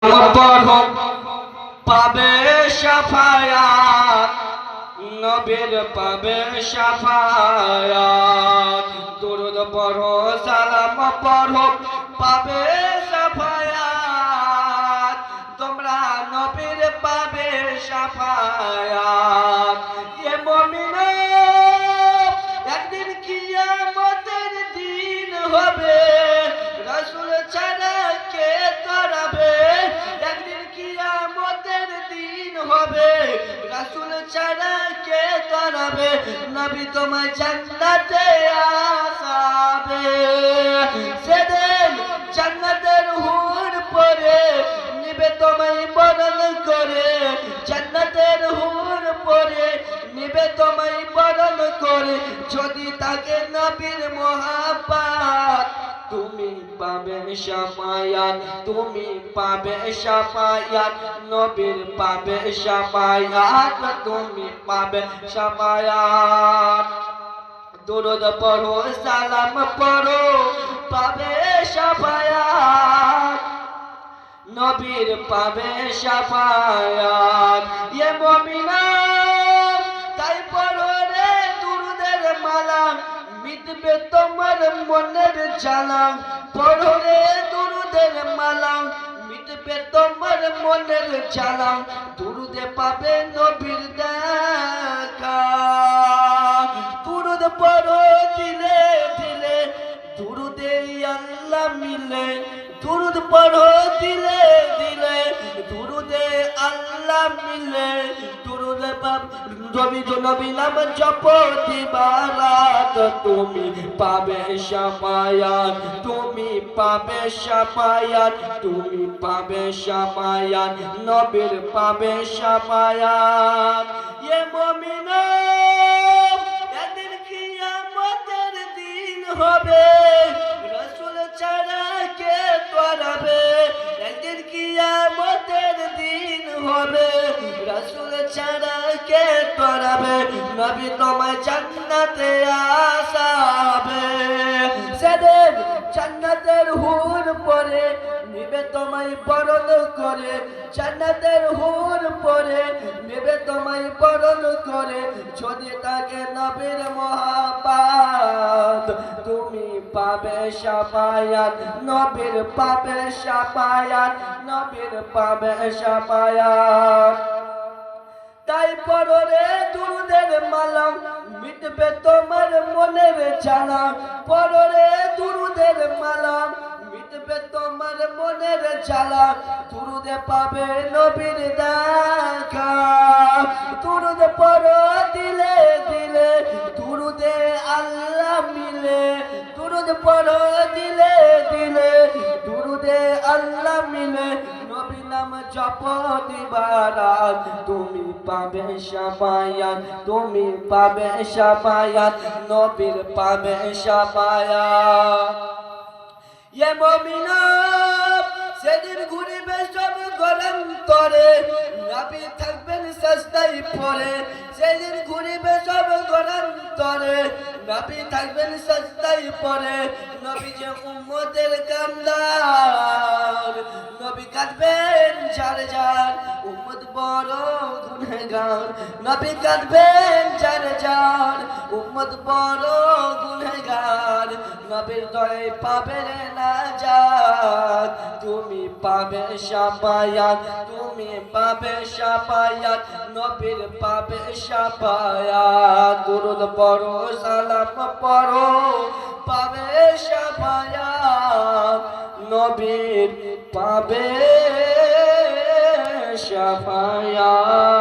পড়ো পাবে শাফায়াত, নবীর পাবে শাফায়াত। দুরূদ পড়ো সালাম পড়ো পাবে শাফায়াত, তোমরা নবীর পাবে শাফায়াত। এ মুমিনা একদিন কিয়ামতের দিন হবে, রাসূল ছাড়া কে তরাবে। একদিন কিয়ামতের দিন হবে, রাসূল ছাড়া কে তরাবে। নবী তোমায় জান্নাতে আসাবে, সেদিন জান্নাতের হুর পরে নিবে তোমায় বরণ করে। জান্নাতের হুর পরে নিবে তোমায় বরণ করে। যদি তাকে নবীর মোহাব্বত, তুমি পাবে শাফায়াত, তুমি পাবে শাফায়াত। নবীর পাবে শাফায়াত, তুমি পাবে শাফায়াত। দুরূদ পড়ো সালাম পড়ো পাবে শাফায়াত, নবীর পাবে শাফায়াত। এ মুমিনা তাই পড়ো রে দুরূদের মালা, মিটবে তোমার মনের জ্বালা। পড়ো রে দুরূদের মালা, মিটবে তোমার মনের জ্বালা। দুরূদে পাবে নবীর দেখা, দুরূদ পড়ো দিলে দিলে, দুরূদে আল্লাহ মিলে। দুরূদ পড়ো দিলে দিলে, দুরূদে আল্লাহ মিলে। দুরূদে নবী নাম জপ দিবারাত, তুমি পাবে শাফায়াত, তুমি পাবে শাফায়াত, তুমি পাবে শাফায়াত। নবীর পাবে শাফায়াত। এ মুমিনা একদিন কিয়ামতের দিন হবে, রাসূল ছাড়া কে তরাবে। একদিন কিয়ামতের দিন হবে, রাসূল ছাড়া কে তরাবে। নবী তোমায় জান্নাতে আসাবে, সেদিন জান্নাতের হুর পরে নিবে তোমায় বরণ করে। জান্নাতের হুর পরে নিবে তোমায় বরণ করে। যদি তাকে নবীর মোহাব্বত, তুমি পাবে শাফায়াত, নবীর পাবে শাফায়াত, নবীর পাবে শাফায়াত। তাই পড়ো রে দুরূদের মালা, মিটবে তোমার মনের জ্বালা। পড়ো রে দুরূদের মালা, মিটবে তোমার মনের জ্বালা। দুরূদে পাবে নবীর দেখা, দুরূদ পড়ো দিলে দিলে, দুরূদে আল্লাহ মিলে। দুরূদ পড়ো দিলে দিলে, দুরূদে আল্লাহ মিলে। নবী নাম জপ দিবারাত, তুমি পাবে শাফায়াত, তুমি পাবে শাফায়াত। নবীর পাবে শাফায়াত। এ মুমিনা সেদিন ঘুরিবে সব গরান্তরে, নবী থাকবেন সাজদায় পড়ে। সেদিন ঘুরিবে সব গরান্তরে, নবী থাকবেন সাজদায় পড়ে। নবী যে উম্মতের কান্দার, নবী কাঁদবেন যার যার উম্মত বড় গুনহগার। নবী কাঁদবেন যার যার উম্মত বড় গুনহগার। নবীর দয়ে পাবে নাজাত, তুমি পাবে শাফায়াত, তুমি পাবে শাফায়াত। নবীর পাবে শাফায়াত। দুরূদ পড়ো সালাম পড়ো পাবে শাফায়াত, নবীর পাবে শাফায়াত।